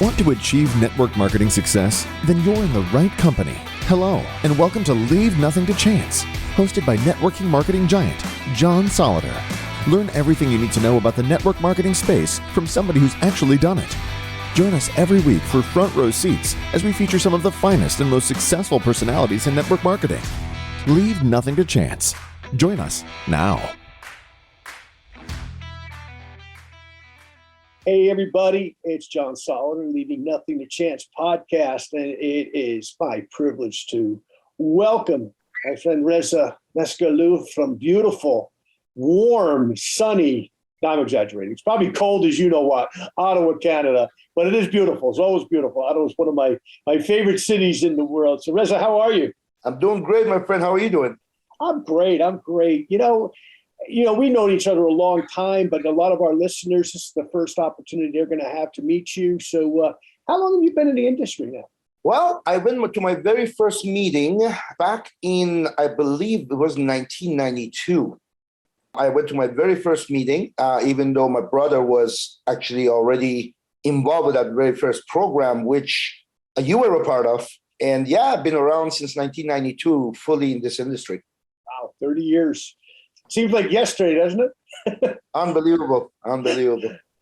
Want to achieve network marketing success? Then you're in the right company. Hello, and welcome to Leave Nothing to Chance, hosted by networking marketing giant, John Solleder. Learn everything you need to know about the network marketing space from somebody who's actually done it. Join us every week for front row seats as we feature some of the finest and most successful personalities in network marketing. Leave nothing to chance. Join us now. Hey, everybody, it's John Solleder, Leaving Nothing to Chance podcast, and it is my privilege to welcome my friend Reza Mesgarlou from beautiful, warm, sunny, I'm exaggerating, it's probably cold as you know what, Ottawa, Canada, but it is beautiful. It's always beautiful. Ottawa is one of my favorite cities in the world. So, Reza, how are you? I'm doing great, my friend. How are you doing? I'm great. We've known each other a long time, but a lot of our listeners, this is the first opportunity they're going to have to meet you. So how long have you been in the industry now? Well, I went to my very first meeting back in, I believe it was 1992. I went to my very first meeting, even though my brother was actually already involved with that very first program, which you were a part of. And yeah, I've been around since 1992, fully in this industry. Wow, 30 years. Seems like yesterday, doesn't it? Unbelievable.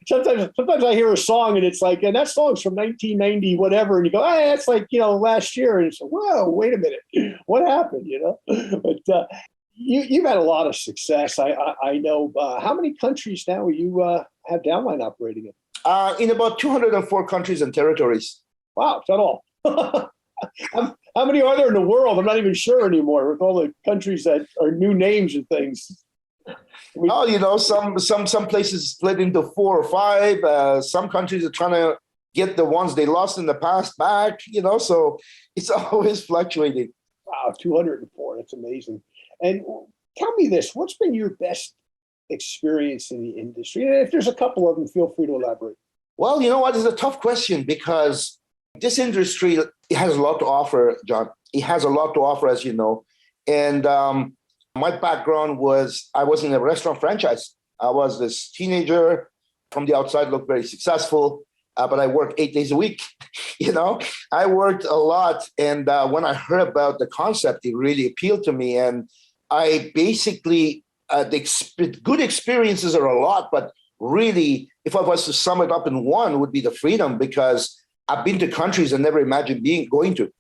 Sometimes I hear a song and it's like, and that song's from 1990, whatever. And you go, that's like, last year. And it's like, whoa, wait a minute. What happened, But you've had a lot of success. I know. How many countries now you have Downline operating in? In about 204 countries and territories. Wow, is that all? How many are there in the world? I'm not even sure anymore with all the countries that are new names and things. Some places split into 4 or 5. Some countries are trying to get the ones they lost in the past back, so it's always fluctuating. Wow, 204. That's amazing. And tell me this, what's been your best experience in the industry? And if there's a couple of them, feel free to elaborate. Well, you know what? It's a tough question because this industry, it has a lot to offer, John. It has a lot to offer, as you know. And my background was, I was in a restaurant franchise. I was this teenager, from the outside looked very successful, but I worked 8 days a week. I worked a lot. And when I heard about the concept, it really appealed to me. And I basically, the good experiences are a lot, but really, if I was to sum it up in one, would be the freedom, because I've been to countries I never imagined going to.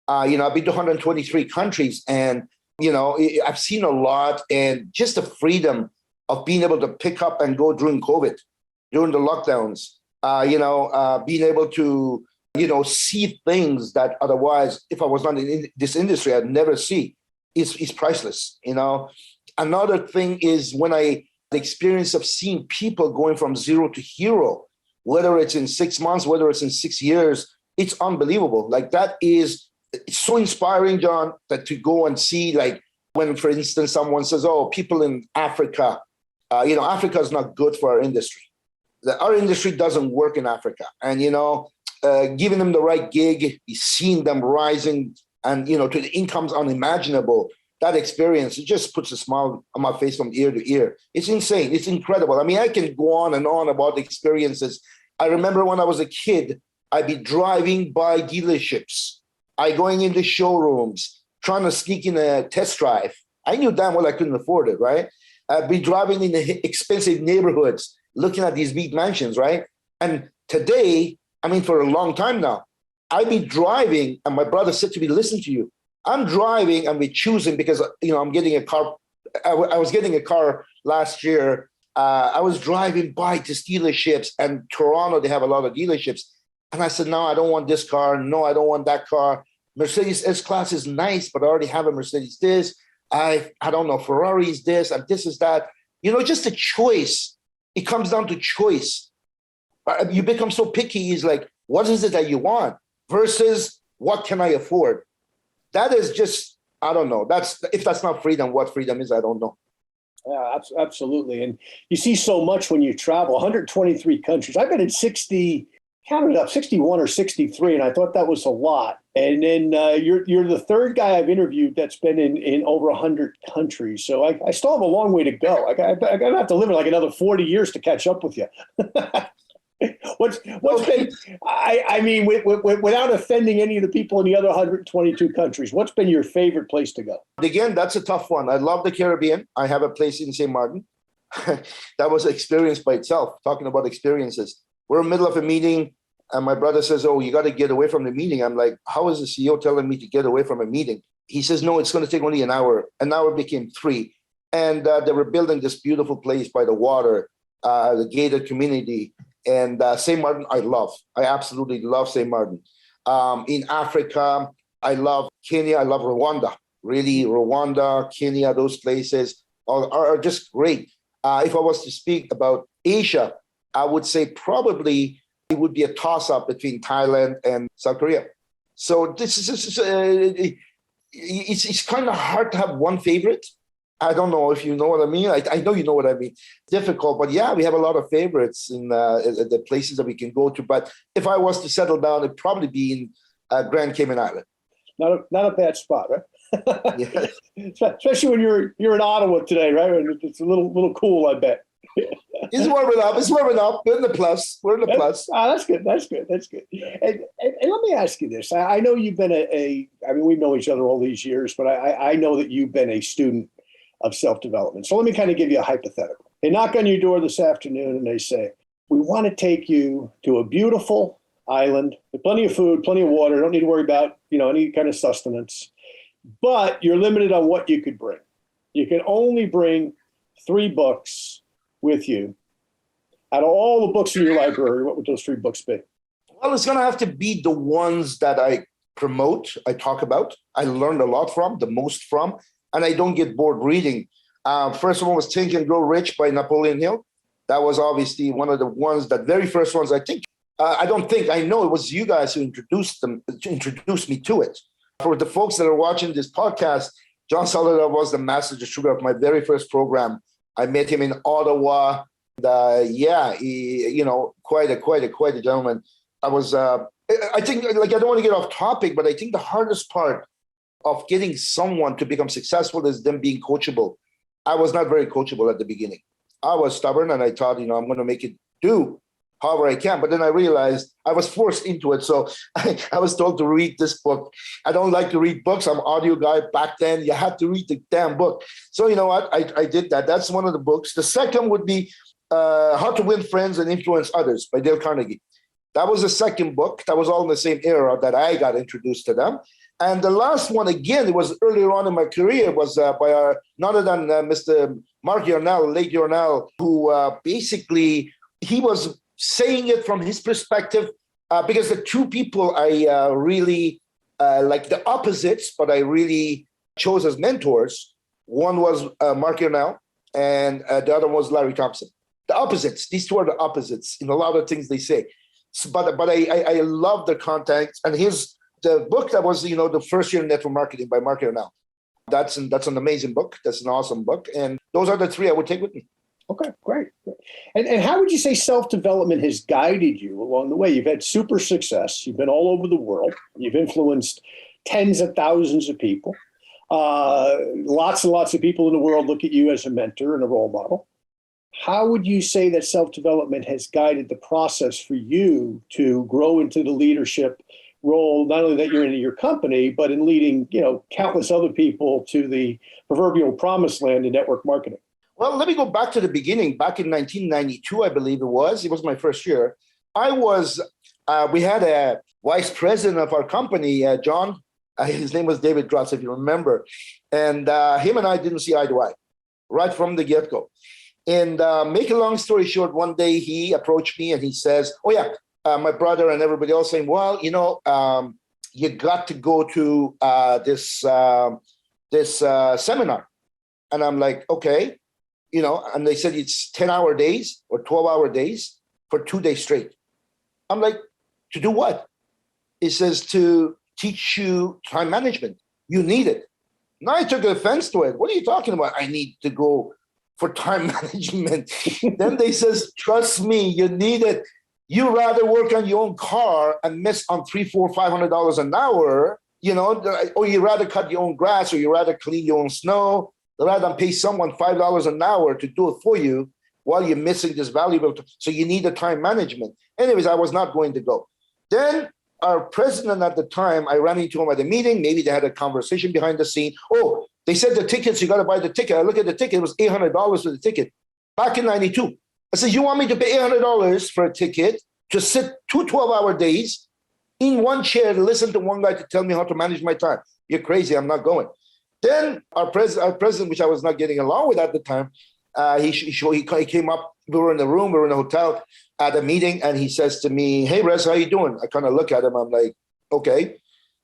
I've been to 123 countries, and I've seen a lot. And just the freedom of being able to pick up and go during COVID, during the lockdowns. Being able to see things that otherwise, if I was not in this industry, I'd never see. Is priceless. Another thing is the experience of seeing people going from zero to hero. Whether it's in 6 months, whether it's in 6 years, it's unbelievable. It's so inspiring, John, that to go and see, when, for instance, someone says, people in Africa, Africa is not good for our industry. Our industry doesn't work in Africa. And, giving them the right gig, seeing them rising and, to the incomes unimaginable, that experience, it just puts a smile on my face from ear to ear. It's insane. It's incredible. I mean, I can go on and on about the experiences. I remember when I was a kid, I'd be driving by dealerships. Going into showrooms, trying to sneak in a test drive. I knew damn well I couldn't afford it, right? I'd be driving in the expensive neighborhoods, looking at these big mansions, right? And today, for a long time now, I'd be driving, and my brother said to me, listen to you. I'm driving and we're choosing because, I'm getting a car. I was getting a car last year. I was driving by to dealerships, and Toronto, they have a lot of dealerships. And I said, no, I don't want this car. No, I don't want that car. Mercedes S-Class is nice, but I already have a Mercedes this. I don't know, Ferrari is this, and this is that. Just a choice. It comes down to choice. You become so picky. It's like, what is it that you want versus what can I afford? That is just, I don't know. If that's not freedom, what freedom is, I don't know. Yeah, absolutely. And you see so much when you travel, 123 countries. I've been in 61 or 63, and I thought that was a lot. And then you're the third guy I've interviewed that's been in over 100 countries. So I still have a long way to go. I'm going to have to live in like another 40 years to catch up with you. What's been, I mean, without offending any of the people in the other 122 countries, what's been your favorite place to go? Again, that's a tough one. I love the Caribbean. I have a place in St. Martin. That was an experience by itself, talking about experiences. We're in the middle of a meeting, and my brother says, oh, you got to get away from the meeting. I'm like, how is the CEO telling me to get away from a meeting? He says, no, it's going to take only an hour. An hour became 3. And they were building this beautiful place by the water, the gated community. And St. Martin, I love. I absolutely love St. Martin. In Africa, I love Kenya. I love Rwanda. Really, Rwanda, Kenya, those places are just great. If I was to speak about Asia, I would say probably it would be a toss-up between Thailand and South Korea. So this is it's kind of hard to have one favorite. I don't know if you know what I mean. I know you know what I mean. Difficult, but yeah, we have a lot of favorites in the places that we can go to. But if I was to settle down, it'd probably be in Grand Cayman Island. Not a bad spot, right? Yeah. Especially when you're in Ottawa today, right? It's a little cool, I bet. It's warming up. It's warming up. We're in the plus. That's good. That's good. And let me ask you this. I know you've been I mean, we've known each other all these years, but I know that you've been a student of self-development. So let me kind of give you a hypothetical. They knock on your door this afternoon and they say, we want to take you to a beautiful island with plenty of food, plenty of water. Don't need to worry about, any kind of sustenance, but you're limited on what you could bring. You can only bring 3 books with you. Out of all the books in your library, what would those 3 books be? Well, it's going to have to be the ones that I promote, I talk about, I learned a lot from, the most from, and I don't get bored reading. First one was Think and Grow Rich by Napoleon Hill. That was obviously one of the ones, that very first ones, I think. I know it was you guys who introduced me to it. For the folks that are watching this podcast, John Solleder was the master distributor of my very first program. I met him in Ottawa. Quite a gentleman. I think, I don't want to get off topic, but I think the hardest part of getting someone to become successful is them being coachable. I was not very coachable at the beginning. I was stubborn and I thought, I'm going to make it do however I can. But then I realized I was forced into it. So I was told to read this book. I don't like to read books. I'm an audio guy. Back then, you had to read the damn book. So you know what? I did that. That's one of the books. The second would be How to Win Friends and Influence Others by Dale Carnegie. That was the second book. That was all in the same era that I got introduced to them. And the last one, again, it was earlier on in my career, was by none other than Mr. Mark Yarnell, late Yarnell, who basically, he was saying it from his perspective, because the 2 people I really like, the opposites, but I really chose as mentors. One was Mark Yarnell, and the other was Larry Thompson. The opposites, these 2 are the opposites in a lot of things they say. So, but I love the content, and the book that was, the first year in network marketing by Mark Yarnell. That's an amazing book. That's an awesome book. And those are the 3 I would take with me. Okay, great. And how would you say self-development has guided you along the way? You've had super success. You've been all over the world. You've influenced tens of thousands of people. Lots and lots of people in the world look at you as a mentor and a role model. How would you say that self-development has guided the process for you to grow into the leadership role, not only that you're in your company, but in leading, countless other people to the proverbial promised land in network marketing? Well, let me go back to the beginning. Back in 1992, I believe it was my first year. We had a vice president of our company, John. His name was David Drutz, if you remember. And him and I didn't see eye to eye right from the get-go. And make a long story short, one day he approached me and he says, my brother and everybody else saying, well, you got to go to this seminar. And I'm like, okay. And they said it's 10-hour days or 12-hour days for 2 days straight. I'm like, to do what? It says to teach you time management. You need it. Now I took offense to it. What are you talking about? I need to go for time management. Then they says, trust me, you need it. You rather work on your own car and miss on $300, $400, $500 an hour, or you rather cut your own grass, or you rather clean your own snow, rather than pay someone $5 an hour to do it for you while you're missing this valuable. So you need the time management. Anyways, I was not going to go. Then our president at the time, I ran into him at a meeting. Maybe they had a conversation behind the scene. Oh, they said the tickets, you got to buy the ticket. I look at the ticket, it was $800 for the ticket back in 92. I said, you want me to pay $800 for a ticket to sit 2 12-hour days in one chair to listen to one guy to tell me how to manage my time? You're crazy. I'm not going. Then our president, which I was not getting along with at the time, he came up. We were in the room. We were in a hotel at a meeting, and he says to me, "Hey, Rez, how you doing?" I kind of look at him. I'm like, "Okay."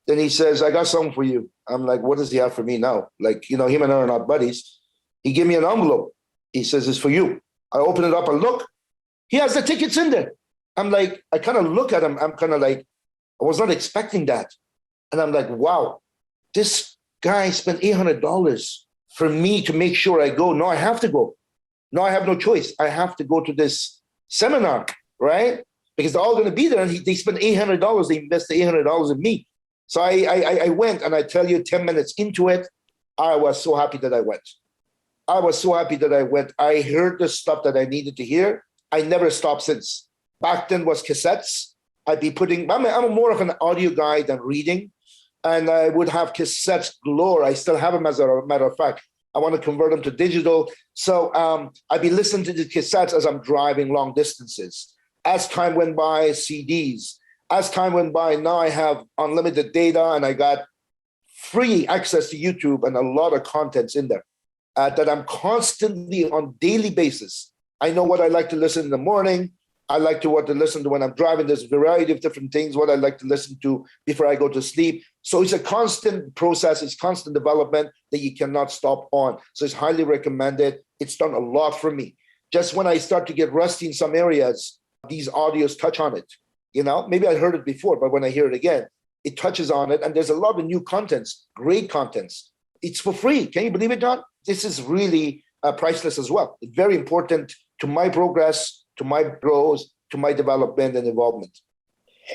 Then he says, "I got something for you." I'm like, "What does he have for me now?" Like, him and I are not buddies. He gave me an envelope. He says, "It's for you." I open it up and look. He has the tickets in there. I'm like, I kind of look at him. I'm kind of like, I was not expecting that. And I'm like, wow, this guy spent $800 for me to make sure I go. No, I have to go. No, I have no choice. I have to go to this seminar, right? Because they're all going to be there. And they spent $800. They invested $800 in me. So I went, and I tell you, 10 minutes into it, I was so happy that I went. I was so happy that I went. I heard the stuff that I needed to hear. I never stopped since. Back then was cassettes. I'm more of an audio guy than reading. And I would have cassettes galore. I still have them, as a matter of fact. I want to convert them to digital. So I'd be listening to the cassettes as I'm driving long distances. As time went by, CDs. As time went by, now I have unlimited data, and I got free access to YouTube and a lot of contents in there that I'm constantly on daily basis. I know what I like to listen in the morning. I like to what to listen to when I'm driving. There's a variety of different things, what I like to listen to before I go to sleep. So it's a constant process. It's constant development that you cannot stop on. So it's highly recommended. It's done a lot for me. Just when I start to get rusty in some areas, these audios touch on it. Maybe I heard it before, but when I hear it again, it touches on it. And there's a lot of new contents, great contents. It's for free. Can you believe it, John? This is really priceless as well. It's very important to my progress, to my growth, to my development and involvement.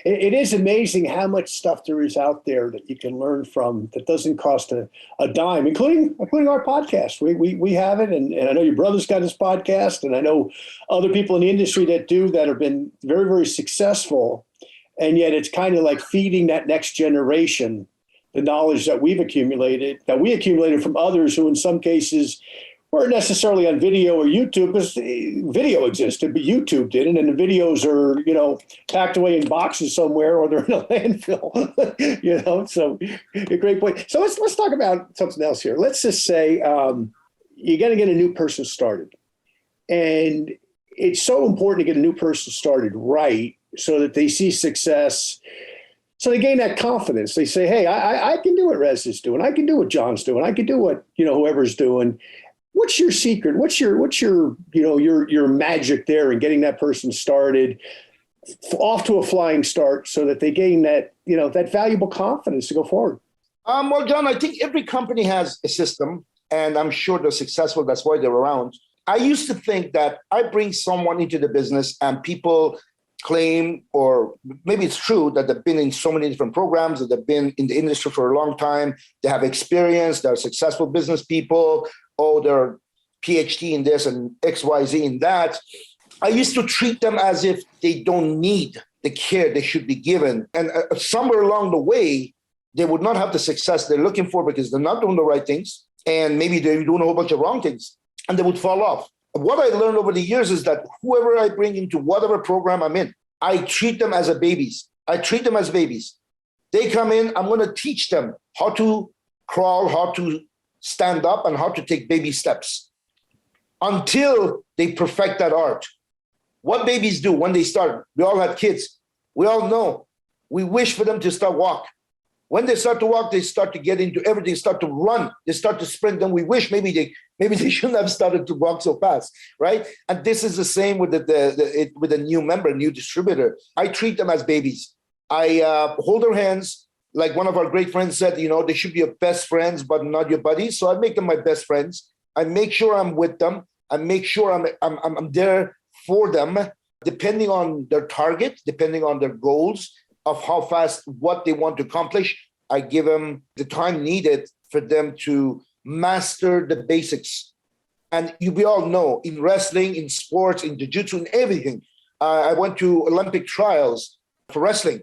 It is amazing how much stuff there is out there that you can learn from that doesn't cost a dime, including our podcast. We have it, and I know your brother's got his podcast, and I know other people in the industry that have been very, very successful, and yet it's kind of like feeding that next generation the knowledge that we accumulated from others who in some cases weren't necessarily on video or YouTube, because video existed, but YouTube didn't, and the videos are, packed away in boxes somewhere, or they're in a landfill, so a great point. So let's talk about something else here. Let's just say you got to get a new person started, and it's so important to get a new person started right so that they see success. So they gain that confidence. They say, hey, I can do what Rez is doing. I can do what John's doing. I can do what, whoever's doing. What's your secret? What's your magic there in getting that person started off to a flying start so that they gain that, that valuable confidence to go forward? Well, John, I think every company has a system, and I'm sure they're successful. That's why they're around. I used to think that I bring someone into the business and people claim, or maybe it's true, that they've been in so many different programs, that they've been in the industry for a long time, they have experience, they're successful business people, they're PhD in this and XYZ in that. I used to treat them as if they don't need the care they should be given. And somewhere along the way, they would not have the success they're looking for because they're not doing the right things. And maybe they're doing a whole bunch of wrong things, and they would fall off. What I learned over the years is that whoever I bring into whatever program I'm in, I treat them as babies. I treat them as babies. They come in, I'm going to teach them how to crawl, how to stand up, and how to take baby steps until they perfect that art. What babies do when they start, we all have kids. We all know. We wish for them to start walk. When they start to walk, they start to get into everything, start to run, they start to sprint. Then we wish maybe they shouldn't have started to walk so fast, right? And this is the same with with a new member, new distributor. I treat them as babies. I hold their hands, like one of our great friends said, they should be your best friends, but not your buddies. So I make them my best friends. I make sure I'm with them. I make sure I'm there for them, depending on their target, depending on their goals of how fast, what they want to accomplish. I give them the time needed for them to master the basics. And we all know in wrestling, in sports, in jiu-jitsu, in everything, I went to Olympic trials for wrestling.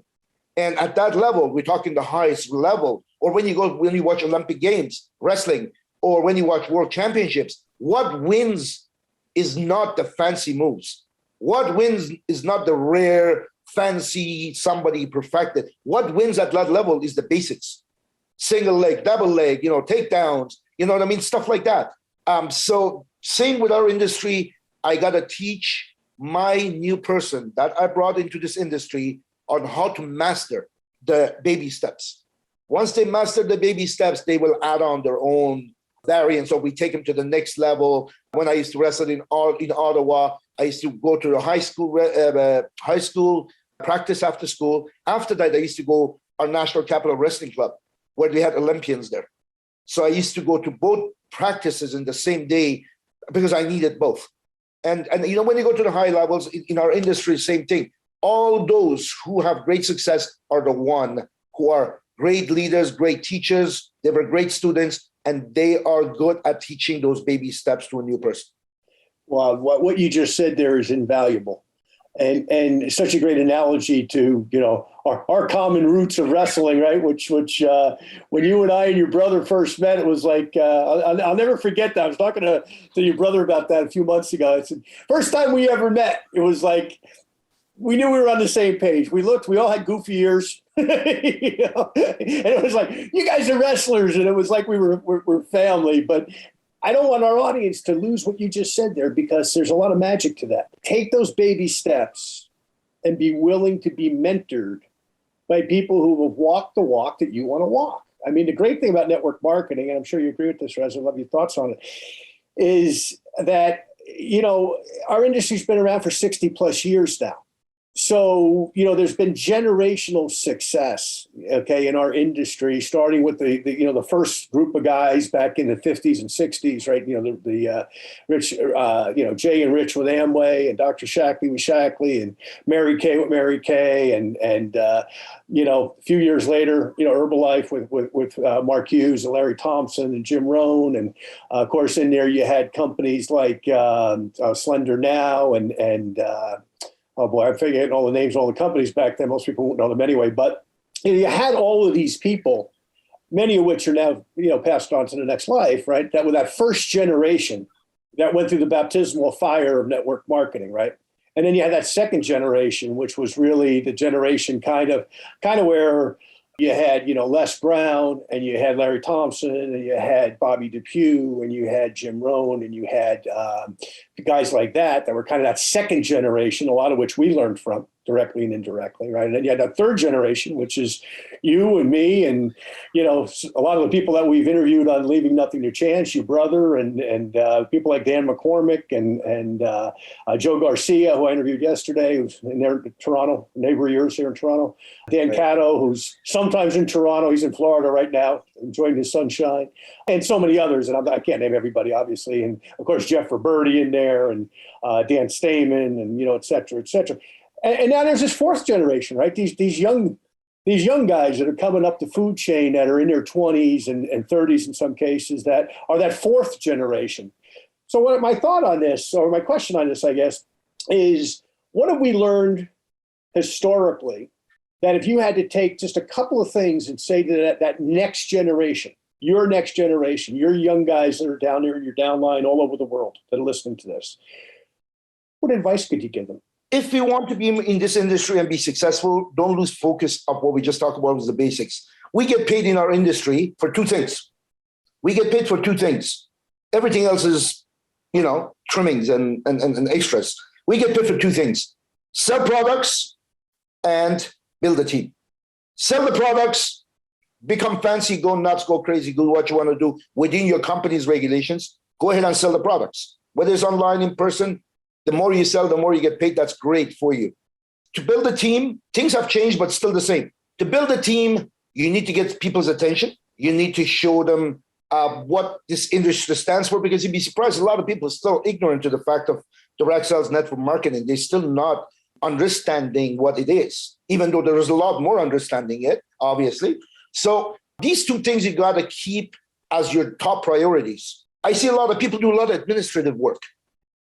And at that level, we're talking the highest level. Or when you watch Olympic Games, wrestling, or when you watch World Championships, what wins is not the fancy moves. What wins is not the rare, fancy, somebody perfected. What wins at that level is the basics. Single leg, double leg, takedowns, you know what I mean? Stuff like that. So same with our industry, I got to teach my new person that I brought into this industry on how to master the baby steps. Once they master the baby steps, they will add on their own variants, or we take them to the next level. When I used to wrestle in Ottawa, I used to go to the high school practice after school. After that, I used to go our National Capital Wrestling Club, where we had Olympians there. So I used to go to both practices in the same day because I needed both. And when you go to the high levels in our industry, same thing. All those who have great success are the one who are great leaders, great teachers. They were great students, and they are good at teaching those baby steps to a new person. Well, what you just said there is invaluable, and such a great analogy to our common roots of wrestling, right? Which when you and I and your brother first met, it was like I'll never forget that. I was talking to your brother about that a few months ago. It's the first time we ever met. It was like we knew we were on the same page. We all had goofy ears, and it was like, you guys are wrestlers, and it was like we're family. But I don't want our audience to lose what you just said there, because there's a lot of magic to that. Take those baby steps and be willing to be mentored by people who have walked the walk that you want to walk. I mean, the great thing about network marketing, and I'm sure you agree with this, Reza, I love your thoughts on it, is that, our industry's been around for 60 plus years now. So, there's been generational success, in our industry, starting with the first group of guys back in the 50s and 60s, right? Rich, Jay and Rich with Amway, and Dr. Shackley with Shackley, and Mary Kay with Mary Kay, and a few years later, Herbalife with Mark Hughes and Larry Thompson and Jim Rohn, and of course in there you had companies like Slender Now and oh boy, I'm forgetting all the names of all the companies back then. Most people won't know them anyway. But you had all of these people, many of which are now passed on to the next life, right? That with that first generation that went through the baptismal fire of network marketing, right? And then you had that second generation, which was really the generation kind of where you had Les Brown, and you had Larry Thompson, and you had Bobby DePue, and you had Jim Rohn, and you had guys like that were kind of that second generation, a lot of which we learned from directly and indirectly, right? And then you had that third generation, which is you and me, and a lot of the people that we've interviewed on Leaving Nothing to Chance, your brother, and people like Dan McCormick and Joe Garcia, who I interviewed yesterday, who's in there in Toronto, neighbor of yours here in Toronto. Dan Cato, who's sometimes in Toronto, he's in Florida right now, enjoying his sunshine, and so many others. And I can't name everybody, obviously. And of course, Jeff Roberti in there, and Dan Stamen, and et cetera, et cetera. And now there's this fourth generation, right? These young guys that are coming up the food chain that are in their 20s and 30s in some cases, that are that fourth generation. So what my thought on this, or my question on this, I guess, is what have we learned historically that if you had to take just a couple of things and say to that next generation, your next generation, your young guys that are down there in your downline all over the world that are listening to this, what advice could you give them? If you want to be in this industry and be successful, don't lose focus of what we just talked about, was the basics. We get paid in our industry for two things. We get paid for two things. Everything else is, trimmings and extras. We get paid for two things: sell products and build a team. Sell the products, become fancy, go nuts, go crazy, do what you want to do within your company's regulations. Go ahead and sell the products. Whether it's online, in person, the more you sell, the more you get paid. That's great for you. To build a team, things have changed, but still the same. To build a team, you need to get people's attention. You need to show them what this industry stands for, because you'd be surprised. A lot of people are still ignorant to the fact of direct sales network marketing. They're still not understanding what it is, even though there is a lot more understanding it, obviously. So these two things you got to keep as your top priorities. I see a lot of people do a lot of administrative work.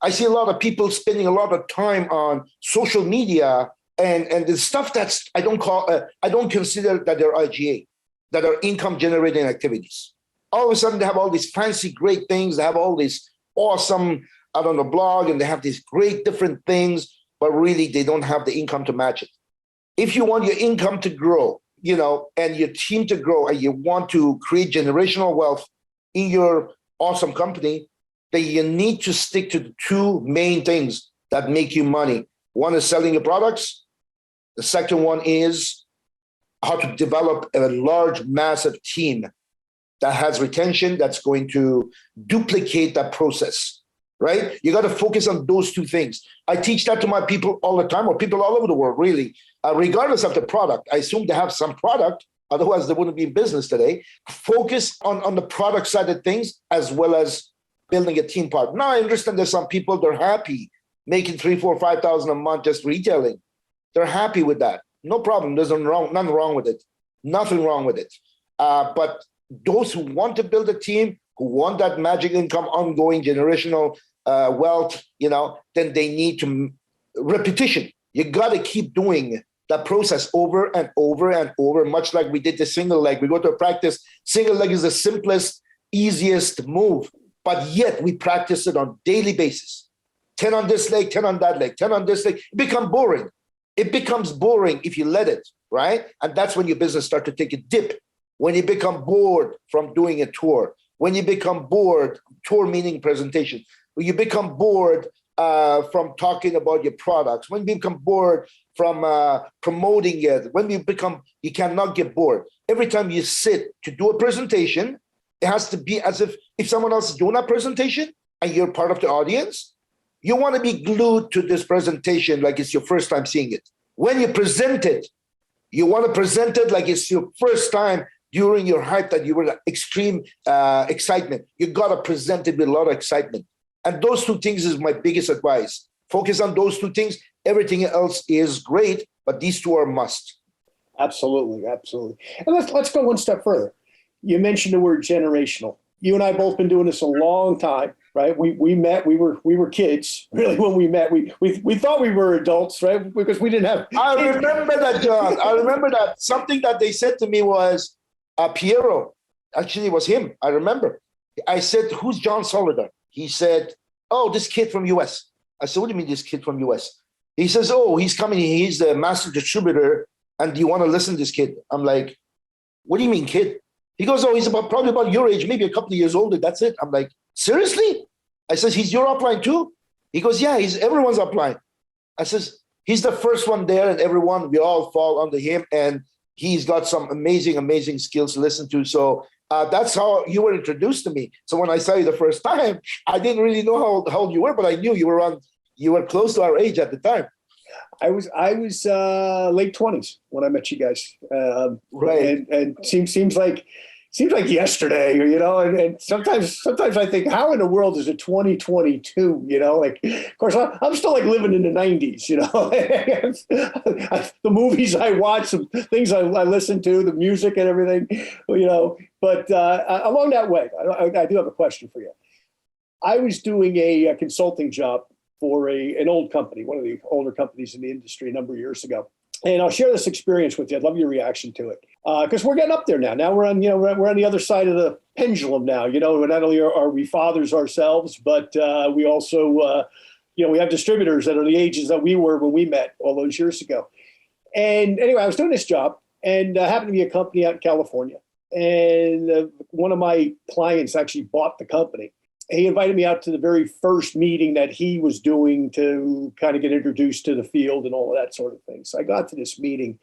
I see a lot of people spending a lot of time on social media and the stuff that's I don't consider that they're IGA, that are income generating activities. All of a sudden they have all these fancy, great things. They have all these awesome, I don't know, blog, and they have these great different things, but really they don't have the income to match it. If you want your income to grow, and your team to grow, and you want to create generational wealth in your awesome company, then you need to stick to the two main things that make you money. One is selling your products. The second one is how to develop a large, massive team that has retention, that's going to duplicate that process, right? You got to focus on those two things. I teach that to my people all the time, or people all over the world, really, regardless of the product. I assume they have some product, otherwise they wouldn't be in business today. Focus on the product side of things, as well as building a team part. Now, I understand there's some people, they're happy making $3,000, $4,000, $5,000 a month just retailing. They're happy with that. No problem. There's nothing wrong with it. Nothing wrong with it. But those who want to build a team, who want that magic income, ongoing generational wealth, then they need to repetition. You got to keep doing that process over and over and over, much like we did the single leg. We go to a practice. Single leg is the simplest, easiest move, but yet we practice it on daily basis. 10 on this leg, 10 on that leg, 10 on this leg. It becomes boring. It becomes boring if you let it, right? And that's when your business starts to take a dip. When you become bored from doing a tour, when you become bored, tour meaning presentation, when you become bored from talking about your products, when you become bored from promoting it, you cannot get bored. Every time you sit to do a presentation, it has to be as if someone else is doing that presentation and you're part of the audience. You want to be glued to this presentation like it's your first time seeing it. When you present it, you want to present it like it's your first time during your hype, that you were extreme excitement. You got to present it with a lot of excitement. And those two things is my biggest advice. Focus on those two things. Everything else is great, but these two are must. Absolutely, absolutely. And let's go one step further. You mentioned the word generational. You and I both been doing this a long time, right? We met. We were kids, really, when we met. We thought we were adults, right? Because we didn't have. I remember that, John. I remember that. Something that they said to me was, Piero. Actually, it was him. I remember. I said, "Who's John Solleder?" He said, "Oh, this kid from US." I said, "What do you mean, this kid from US?" He says, "Oh, he's coming. He's the master distributor, and do you want to listen to this kid?" I'm like, "What do you mean, kid?" He goes, "Oh, he's probably about your age, maybe a couple of years older. That's it." I'm like, "Seriously?" I says, "He's your upline too?" He goes, "Yeah, he's everyone's upline." I says, "He's the first one there, and we all fall under him, and he's got some amazing skills to listen to." So that's how you were introduced to me. So when I saw you the first time, I didn't really know how old you were, but I knew you were close to our age at the time. I was late 20s when I met you guys. Right. And seems like yesterday, and sometimes I think, how in the world is it 2022? Of course, I'm still like living in the 90s, the movies I watch, the things I listen to, the music and everything, but along that way, I do have a question for you. I was doing a consulting job for an old company, one of the older companies in the industry a number of years ago. And I'll share this experience with you. I'd love your reaction to it, because we're getting up there now. Now we're on the other side of the pendulum now. Not only are we fathers ourselves, but we also, we have distributors that are the ages that we were when we met all those years ago. And anyway, I was doing this job, and happened to be a company out in California. And one of my clients actually bought the company. He invited me out to the very first meeting that he was doing to kind of get introduced to the field and all of that sort of thing. So I got to this meeting,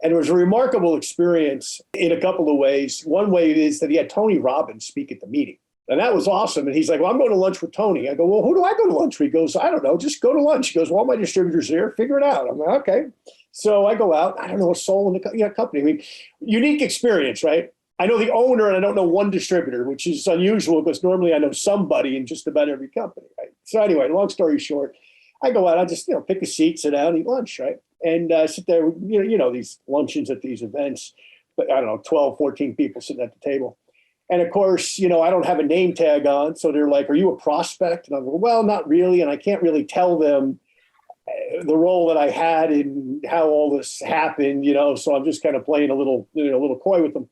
and it was a remarkable experience in a couple of ways. One way is that he had Tony Robbins speak at the meeting. And that was awesome. And he's like, "Well, I'm going to lunch with Tony." I go, "Well, who do I go to lunch with?" He goes, "I don't know, just go to lunch." He goes, "Well, all my distributors are there, figure it out." I'm like, "Okay." So I go out. I don't know a soul in the company. I mean, unique experience, right? I know the owner, and I don't know one distributor, which is unusual because normally I know somebody in just about every company, right? So anyway, long story short, I go out, I just, pick a seat, sit down, eat lunch, right? And sit there, these luncheons at these events, but I don't know, 12, 14 people sitting at the table. And of course, you know, I don't have a name tag on. So they're like, are you a prospect? And I'm like, well, not really. And I can't really tell them the role that I had and how all this happened, you know, so I'm just kind of playing a little coy with them.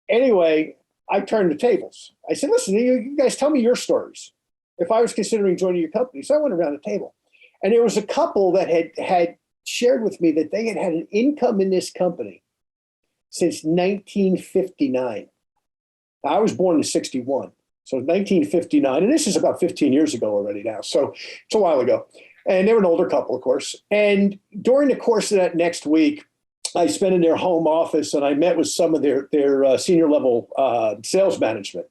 Anyway, I turned the tables. I said, listen, you guys tell me your stories. If I was considering joining your company. So I went around the table. And there was a couple that had shared with me that they had had an income in this company since 1959. Now, I was born in 61. So 1959, and this is about 15 years ago already now. So it's a while ago. And they were an older couple, of course. And during the course of that next week, I spent in their home office and I met with some of their senior level sales management.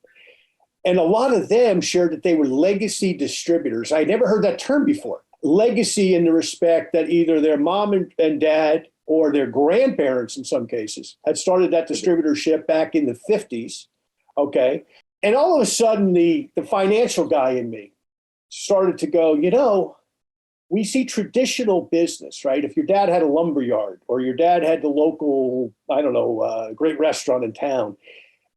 And a lot of them shared that they were legacy distributors. I never heard that term before. Legacy in the respect that either their mom and dad or their grandparents, in some cases, had started that distributorship back in the 50s. Okay. And all of a sudden, the financial guy in me started to go, you know, we see traditional business, right? If your dad had a lumber yard or your dad had the local, I don't know, great restaurant in town,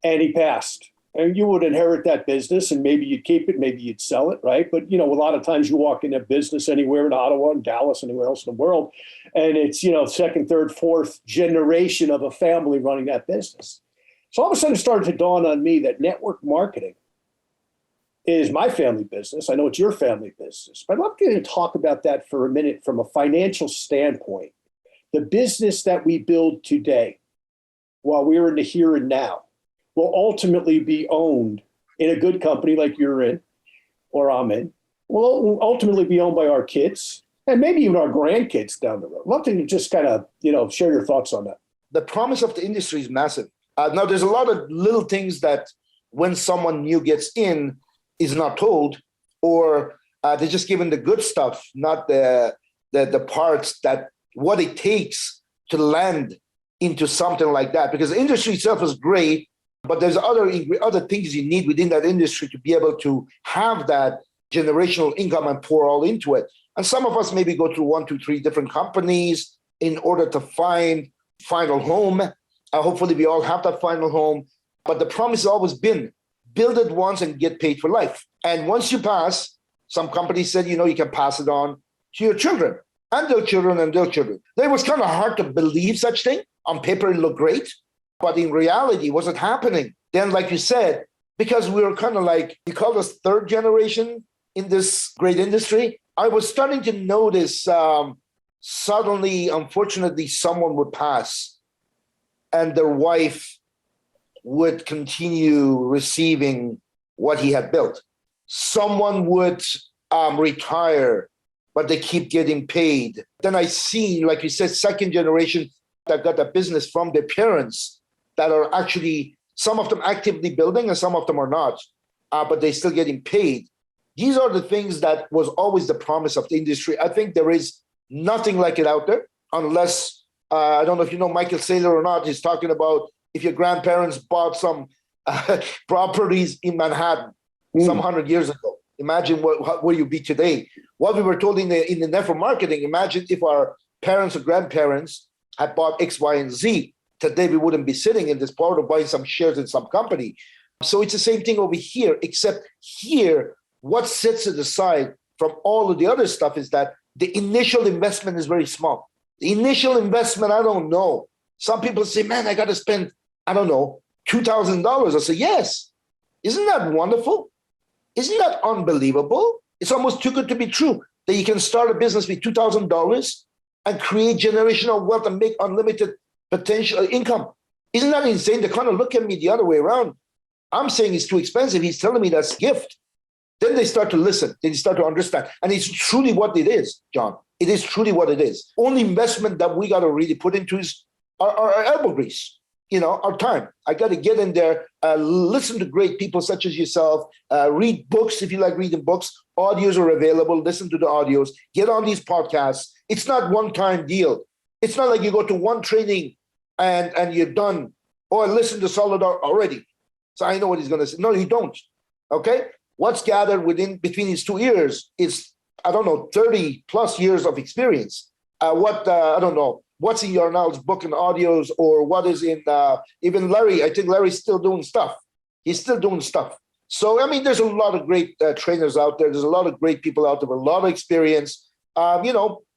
and he passed, and you would inherit that business and maybe you'd keep it, maybe you'd sell it, right? But, you know, a lot of times you walk in a business anywhere in Ottawa, in Dallas, anywhere else in the world, and it's, you know, second, third, fourth generation of a family running that business. So all of a sudden it started to dawn on me that network marketing is my family business. I know it's your family business, but I'd love to talk about that for a minute from a financial standpoint. The business that we build today, while we're in the here and now, will ultimately be owned in a good company like you're in, or I'm in, will ultimately be owned by our kids and maybe even our grandkids down the road. I'd love to just kind of, you know, share your thoughts on that. The promise of the industry is massive. Now, there's a lot of little things that when someone new gets in is not told, or they're just given the good stuff, not the parts that what it takes to land into something like that. Because the industry itself is great, but there's other things you need within that industry to be able to have that generational income and pour all into it. And some of us maybe go through 1, 2, 3 different companies in order to find final home. Hopefully we all have that final home. But the promise has always been, build it once and get paid for life. And once you pass, some companies said, you know, you can pass it on to your children and their children and their children. It was kind of hard to believe such thing. On paper, it looked great. But in reality, was it happening? Then, like you said, because we were kind of like, you call us third generation in this great industry, I was starting to notice suddenly, unfortunately, someone would pass and their wife would continue receiving what he had built. Someone would retire, but they keep getting paid. Then I see, like you said, second generation that got a business from their parents that are actually, some of them actively building and some of them are not, but they're still getting paid. These are the things that was always the promise of the industry. I think there is nothing like it out there, unless, I don't know if you know Michael Saylor or not, he's talking about if your grandparents bought some properties in Manhattan some 100 years ago. Imagine where you'd be today. What we were told in the network marketing, imagine if our parents or grandparents had bought X, Y, and Z. Today we wouldn't be sitting in this part of buying some shares in some company. So it's the same thing over here, except here, what sets it aside from all of the other stuff is that the initial investment is very small. The initial investment, I don't know. Some people say, man, I got to spend, I don't know, $2,000. I say, yes. Isn't that wonderful? Isn't that unbelievable? It's almost too good to be true that you can start a business with $2,000 and create generational wealth and make unlimited potential income. Isn't that insane? They kind of look at me the other way around. I'm saying it's too expensive. He's telling me that's a gift. Then they start to listen. They start to understand. And it's truly what it is, John. It is truly what it is. Only investment that we got to really put into is our elbow grease, our time. I got to get in there, listen to great people such as yourself, read books if you like reading books. Audios are available. Listen to the audios. Get on these podcasts. It's not one-time deal. It's not like you go to one training and you're done. Oh, I listened to Solleder already, so I know what he's going to say. No, you don't. Okay? What's gathered between his 2 ears is, 30 plus years of experience. I don't know, what's in your knowledge book and audios, or what is in, even Larry, I think Larry's still doing stuff. He's still doing stuff. So, I mean, there's a lot of great trainers out there. There's a lot of great people out there with a lot of experience.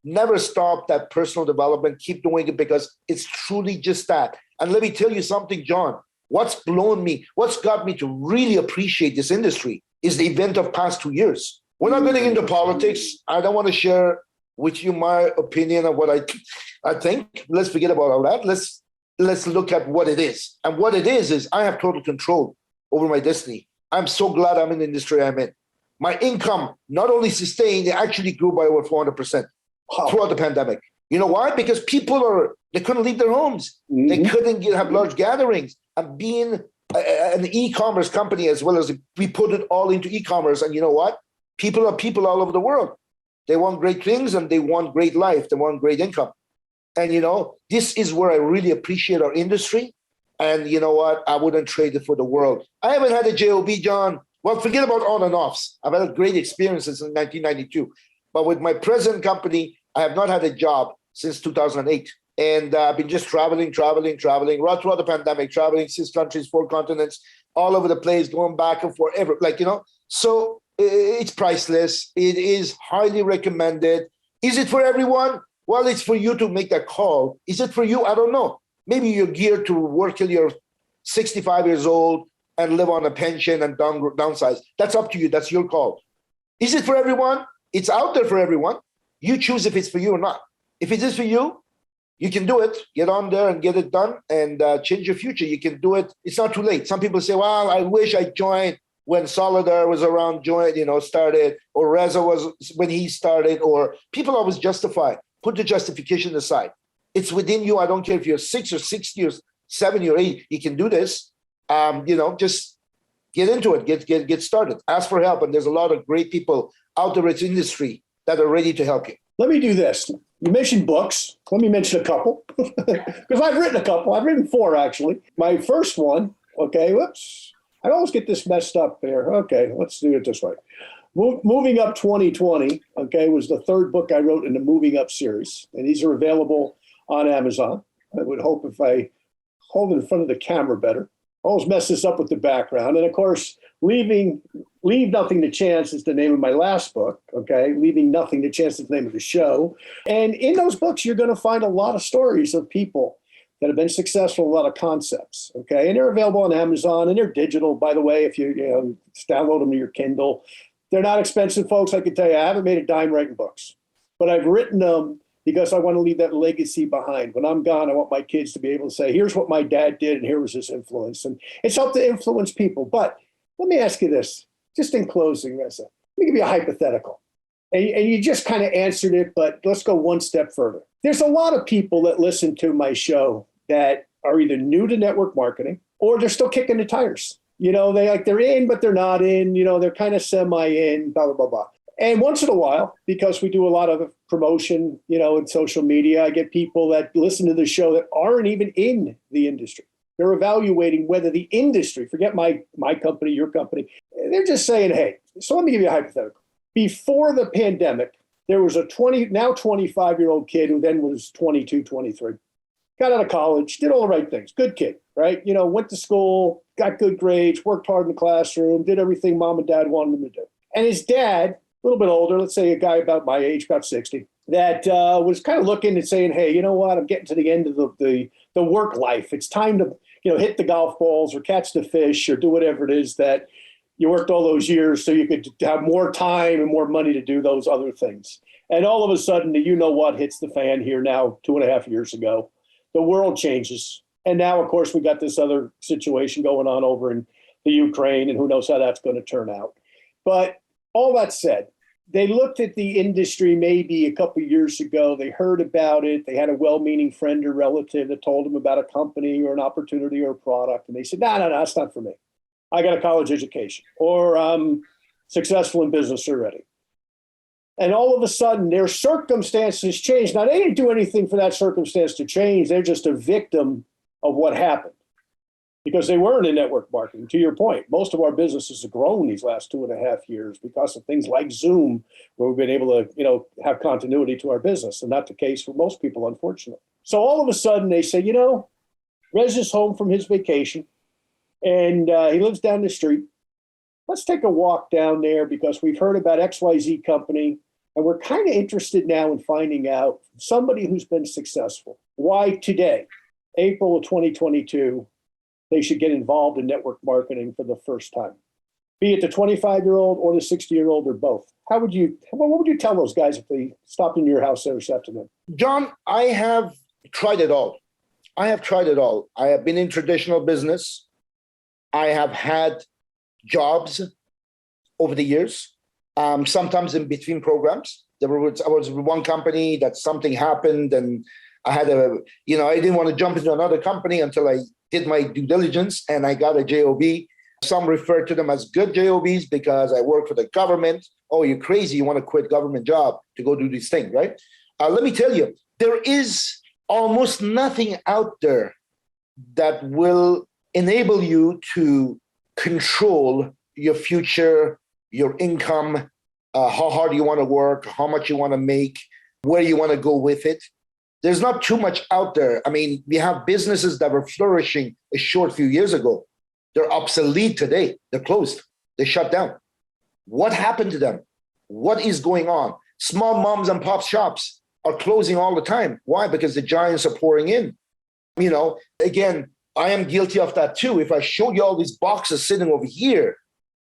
Never stop that personal development. Keep doing it because it's truly just that. And let me tell you something, John. What's got me to really appreciate this industry is the event of past 2 years. We're not getting into politics. I don't want to share with you my opinion of what I think. Let's forget about all that. Let's look at what it is. And what it is I have total control over my destiny. I'm so glad I'm in the industry I'm in. My income not only sustained, it actually grew by over 400% throughout the pandemic. You know why? Because they couldn't leave their homes. Mm-hmm. They couldn't have large gatherings. And being an e-commerce company, as well as we put it all into e-commerce. And you know what? People are people all over the world. They want great things and they want great life. They want great income. And, this is where I really appreciate our industry. And you know what? I wouldn't trade it for the world. I haven't had a job, John. Well, forget about on and offs. I've had great experiences in 1992. But with my present company, I have not had a job since 2008. And I've been just traveling, right throughout the pandemic, traveling 6 countries, 4 continents, all over the place, going back and forth, So it's priceless. It is highly recommended. Is it for everyone? Well, it's for you to make that call. Is it for you? I don't know. Maybe you're geared to work till you're 65 years old and live on a pension and downsize. That's up to you. That's your call. Is it for everyone? It's out there for everyone. You choose if it's for you or not. If it is for you, you can do it. Get on there and get it done and change your future. You can do it. It's not too late. Some people say, well, I wish I joined when Solleder was around, started, or Reza was when he started, or people always justify. Put the justification aside. It's within you. I don't care if you're 6 or 60 or 70 or 80. You can do this. Just get into it. Get started. Ask for help. And there's a lot of great people out there in the industry that are ready to help you. Let me do this. You mentioned books. Let me mention a couple because I've written a couple. I've written 4 actually. My first one. Okay. Whoops. I always get this messed up here. Okay. Let's do it this way. Moving Up 2020. Okay, was the 3rd book I wrote in the Moving Up series, and these are available on Amazon. I would hope if I hold it in front of the camera better. I always mess this up with the background. And of course, Leave Nothing to Chance is the name of my last book. Okay, Leaving Nothing to Chance is the name of the show. And in those books, you're going to find a lot of stories of people that have been successful, a lot of concepts. Okay, and they're available on Amazon, and they're digital, by the way. If you download them to your Kindle, they're not expensive, folks. I can tell you, I haven't made a dime writing books, but I've written them because I want to leave that legacy behind. When I'm gone, I want my kids to be able to say, here's what my dad did, and here was his influence. And it's helped to influence people. But let me ask you this, just in closing, Reza. Let me give you a hypothetical. And you just kind of answered it, but let's go one step further. There's a lot of people that listen to my show that are either new to network marketing or they're still kicking the tires. They're in, but they're not in. They're kind of semi-in, blah, blah, blah, blah. And once in a while, because we do a lot of promotion, in social media, I get people that listen to the show that aren't even in the industry. They're evaluating whether the industry, forget my company, your company, they're just saying, hey, so let me give you a hypothetical. Before the pandemic, there was a 25-year-old kid who then was 22, 23. Got out of college, did all the right things. Good kid, right? Went to school, got good grades, worked hard in the classroom, did everything mom and dad wanted him to do. And his dad, a little bit older, let's say a guy about my age, about 60, that was kind of looking and saying, hey, you know what? I'm getting to the end of the work life. It's time to, hit the golf balls or catch the fish or do whatever it is that you worked all those years so you could have more time and more money to do those other things. And all of a sudden, the you-know-what hits the fan here now 2.5 years ago. The world changes. And now, of course, we got this other situation going on over in the Ukraine, and who knows how that's going to turn out. But all that said, they looked at the industry maybe a couple of years ago. They heard about it. They had a well-meaning friend or relative that told them about a company or an opportunity or a product. And they said, no, that's not for me. I got a college education, or I'm successful in business already. And all of a sudden, their circumstances changed. Now, they didn't do anything for that circumstance to change. They're just a victim of what happened because they weren't in network marketing. To your point, most of our businesses have grown these last 2.5 years because of things like Zoom, where we've been able to, have continuity to our business, and not the case for most people, unfortunately. So all of a sudden, they say, Reza's home from his vacation, And he lives down the street. Let's take a walk down there because we've heard about XYZ company, and we're kind of interested now in finding out somebody who's been successful. Why today, April of 2022, they should get involved in network marketing for the first time, be it the 25-year-old or the 60-year-old or both. What would you tell those guys if they stopped in your house this afternoon? John, I have tried it all. I have been in traditional business. I have had jobs over the years, sometimes in between programs. I was with one company that something happened and I had I didn't want to jump into another company until I did my due diligence and I got a JOB. Some refer to them as good JOBs because I work for the government. Oh, you're crazy. You want to quit government job to go do this thing, right? Let me tell you, there is almost nothing out there that will enable you to control your future, your income, how hard you want to work, how much you want to make, where you want to go with it. There's not too much out there. I mean, we have businesses that were flourishing a short few years ago. They're obsolete today. They're closed. They shut down. What happened to them? What is going on? Small moms and pop shops are closing all the time. Why? Because the giants are pouring in. Again, I am guilty of that too. If I showed you all these boxes sitting over here,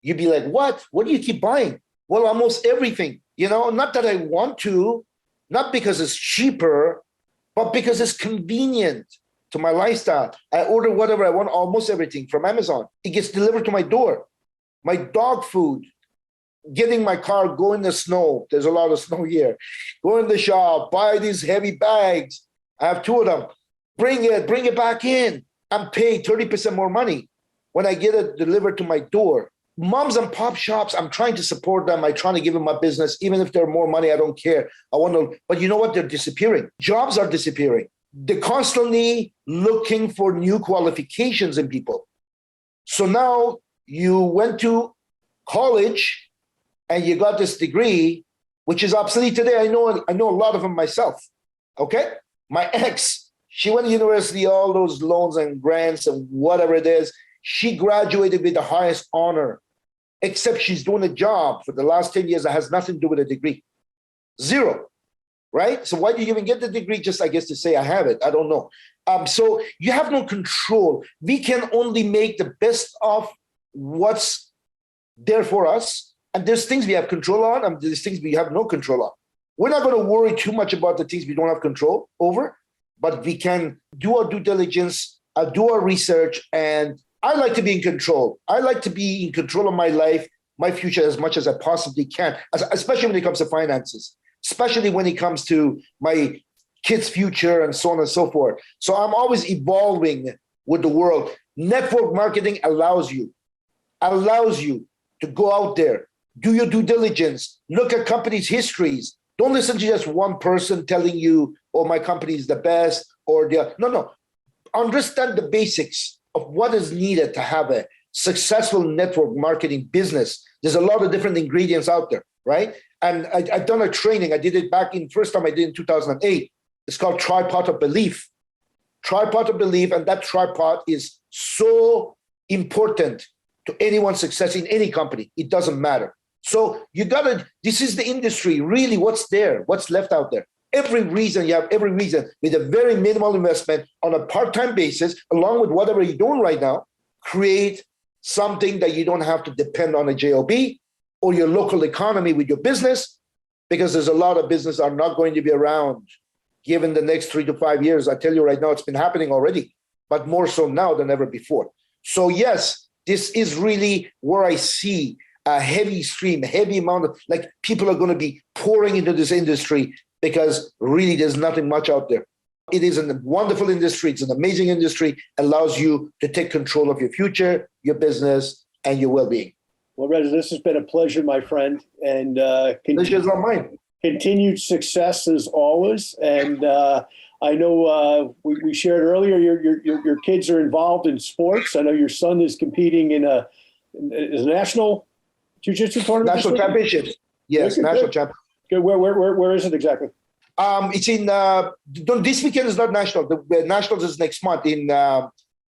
you'd be like, what? What do you keep buying? Well, almost everything. Not that I want to, not because it's cheaper, but because it's convenient to my lifestyle. I order whatever I want, almost everything from Amazon. It gets delivered to my door. My dog food, getting my car, go in the snow. There's a lot of snow here. Go in the shop, buy these heavy bags. I have 2 of them. Bring it back in. I'm paid 30% more money when I get it delivered to my door. Moms and pop shops, I'm trying to support them. I'm trying to give them my business. Even if they're more money, I don't care. But you know what? They're disappearing. Jobs are disappearing. They're constantly looking for new qualifications in people. So now you went to college and you got this degree, which is obsolete today. I know a lot of them myself. Okay? My ex, she went to university, all those loans and grants and whatever it is. She graduated with the highest honor, except she's doing a job for the last 10 years that has nothing to do with a degree. Zero, right? So why do you even get the degree? Just, I guess, to say I have it. I don't know. So you have no control. We can only make the best of what's there for us. And there's things we have control on, and there's things we have no control on. We're not going to worry too much about the things we don't have control over, but we can do our due diligence, do our research, and I like to be in control. I like to be in control of my life, my future as much as I possibly can, especially when it comes to finances, especially when it comes to my kids' future and so on and so forth. So I'm always evolving with the world. Network marketing allows you to go out there, do your due diligence, look at companies' histories. Don't listen to just one person telling you, oh, my company is the best, or no. Understand the basics of what is needed to have a successful network marketing business. There's a lot of different ingredients out there, right? And I've done a training. I did it first time I did in 2008. It's called Tripod of Belief. Tripod of Belief, and that tripod is so important to anyone's success in any company. It doesn't matter. So this is the industry, really what's there, what's left out there. You have every reason with a very minimal investment on a part-time basis, along with whatever you're doing right now, create something that you don't have to depend on a JOB or your local economy with your business, because there's a lot of business are not going to be around given the next 3 to 5 years. I tell you right now, it's been happening already, but more so now than ever before. So yes, this is really where I see a heavy amount of, like, people are going to be pouring into this industry because really there's nothing much out there. It is a wonderful industry. It's an amazing industry. Allows you to take control of your future, your business, and your well-being. Well, Reza, this has been a pleasure, my friend. And pleasure's not mine. Continued success as always. And I know we shared earlier, your kids are involved in sports. I know your son is competing in a national jiu-jitsu tournament. National championship. Yes, national championship. Good. Where is it exactly? It's in this weekend is not national. The nationals is next month in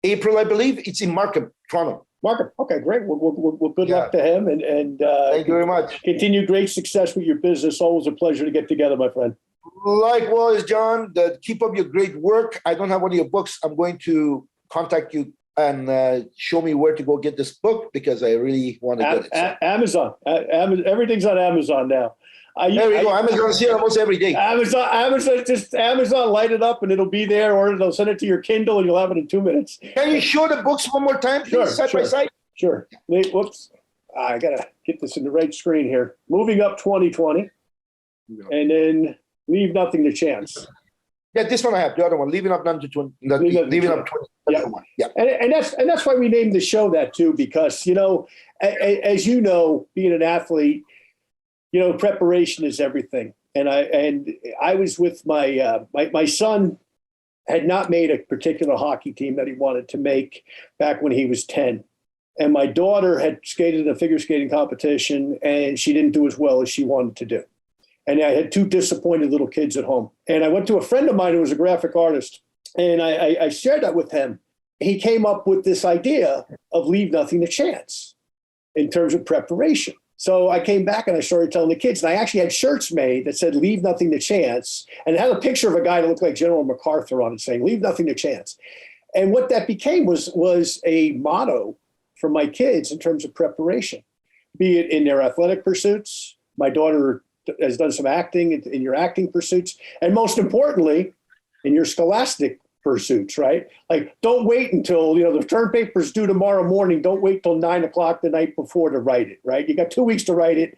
April, I believe. It's in Markham. Toronto. Markham. Okay, great. Well, good luck to him, and thank you very much. Continue great success with your business. Always a pleasure to get together, my friend. Likewise, John. Keep up your great work. I don't have one of your books. I'm going to contact you and show me where to go get this book because I really want to get it. So. Amazon. Everything's on Amazon now. There we go. Amazon's here almost every day. Amazon, light it up and it'll be there, or they'll send it to your Kindle and you'll have it in 2 minutes. Can you show the books one more time, please, side by side? Sure. Whoops. I got to get this in the right screen here. Moving Up 2020. And then Leave Nothing to Chance. Yeah, this one I have. The other one, Leaving Up None to 20. Leaving Up 20. Yeah. And that's why we named the show that too, because, as you know, being an athlete, preparation is everything. And I was with my son had not made a particular hockey team that he wanted to make back when he was 10. And my daughter had skated in a figure skating competition and she didn't do as well as she wanted to do. And I had two disappointed little kids at home. And I went to a friend of mine who was a graphic artist and I shared that with him. He came up with this idea of leave nothing to chance in terms of preparation. So I came back and I started telling the kids, and I actually had shirts made that said, leave nothing to chance. And it had a picture of a guy that looked like General MacArthur on it saying, leave nothing to chance. And what that became was a motto for my kids in terms of preparation, be it in their athletic pursuits. My daughter has done some acting in your acting pursuits. And most importantly, in your scholastic pursuits, right? Like, don't wait until, the term paper's due tomorrow morning. Don't wait till 9:00 the night before to write it, right? You got 2 weeks to write it.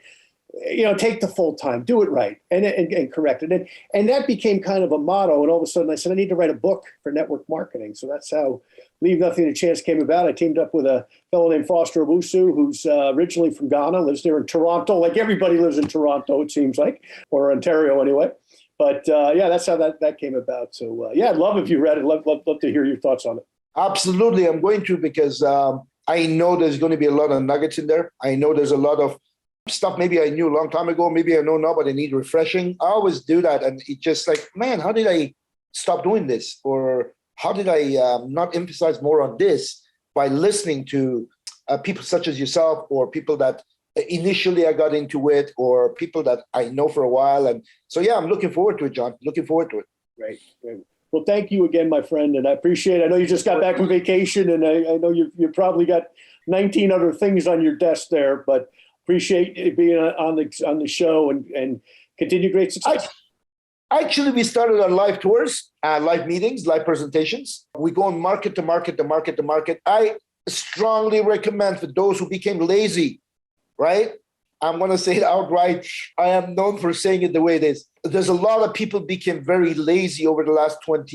Take the full time, do it right, and correct it. And that became kind of a motto. And all of a sudden I said, I need to write a book for network marketing. So that's how Leave Nothing to Chance came about. I teamed up with a fellow named Foster Owusu, who's originally from Ghana, lives there in Toronto. Like everybody lives in Toronto, it seems like, or Ontario anyway. But that's how that came about. So I'd love if you read it. Love to hear your thoughts on it. Absolutely. I'm going to, because I know there's going to be a lot of nuggets in there. I know there's a lot of stuff maybe I knew a long time ago. Maybe I know now, but I need refreshing. I always do that. And it's just like, man, how did I stop doing this? Or how did I not emphasize more on this by listening to people such as yourself, or people that initially I got into it, or people that I know for a while. And so, I'm looking forward to it, John. Looking forward to it. Great. Well, thank you again, my friend. And I appreciate it. I know you just got back from vacation, and I know you probably got 19 other things on your desk there, but appreciate it being on the show and continue great success. Actually, we started on live tours, live meetings, live presentations. We go on market to market. I strongly recommend for those who became lazy, right? I'm going to say it outright. I am known for saying it the way it is. There's a lot of people became very lazy over the last 2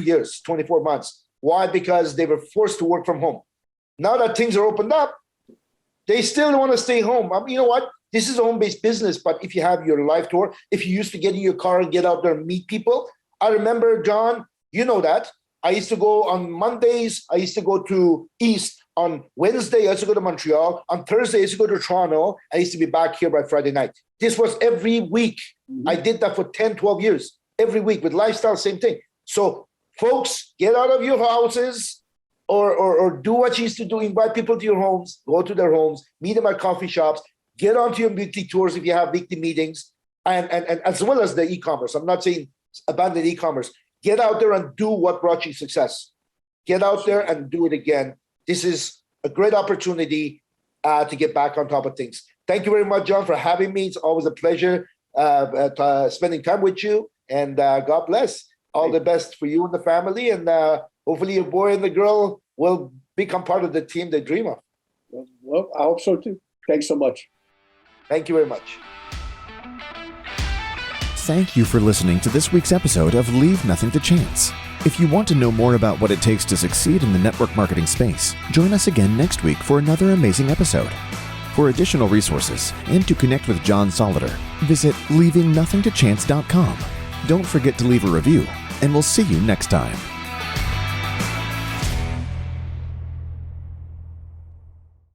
years, 24 months. Why? Because they were forced to work from home. Now that things are opened up, they still want to stay home. You know what? This is a home-based business, but if you have your live tour, if you used to get in your car and get out there and meet people, I remember, John, you know that. I used to go on Mondays. I used to go to East. On Wednesday, I used to go to Montreal. On Thursday, I used to go to Toronto. I used to be back here by Friday night. This was every week. Mm-hmm. I did that for 10, 12 years. Every week with lifestyle, same thing. So, folks, get out of your houses or do what you used to do. Invite people to your homes. Go to their homes. Meet them at coffee shops. Get onto your weekly tours if you have weekly meetings. And as well as the e-commerce. I'm not saying abandon e-commerce. Get out there and do what brought you success. Get out there and do it again. This is a great opportunity to get back on top of things. Thank you very much, John, for having me. It's always a pleasure spending time with you. And God bless. All the best for you and the family. And hopefully your boy and the girl will become part of the team they dream of. Well, I hope so, too. Thanks so much. Thank you very much. Thank you for listening to this week's episode of Leave Nothing to Chance. If you want to know more about what it takes to succeed in the network marketing space, join us again next week for another amazing episode. For additional resources and to connect with John Solleder, visit leavingnothingtochance.com. Don't forget to leave a review, and we'll see you next time.